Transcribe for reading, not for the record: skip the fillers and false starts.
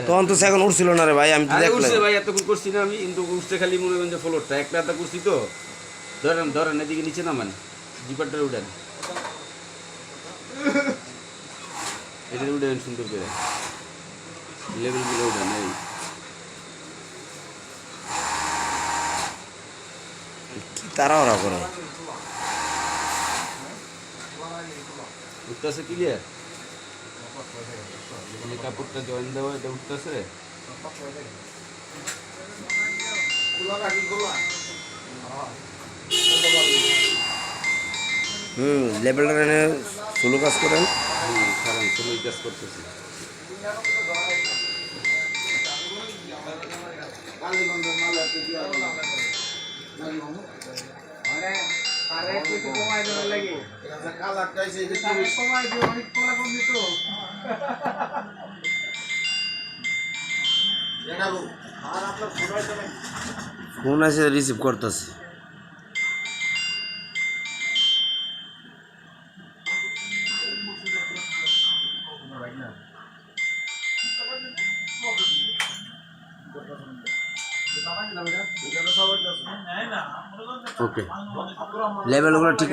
তখন তো এখন উঠছিল না রে ভাই, আমি তো দেখলাম ভাই এতক্ষণ করছি না আমি, কিন্তু উঠতে খালি মনে করেন যে ফ্লোরটা একটা একটা করছি তো। ধরেন ধরেন এদিকে নিচে নামান, জিপারটা উঠেন, এটা উঠেন সুন্দর করে লেভেলগুলো উঠেন। এই তারা ওরা করে উঠতেছে ক্লিয়ার, কাপড়টা জয়েন দেওয়া, এটা উঠতেছে। লেভেলটা এনে স্লো কাজ করেন। কারণ সময় কাজ করতেছি। ফোন আছে, রিসিভ করতেছি। ওকে, লেভেলগুলো ঠিক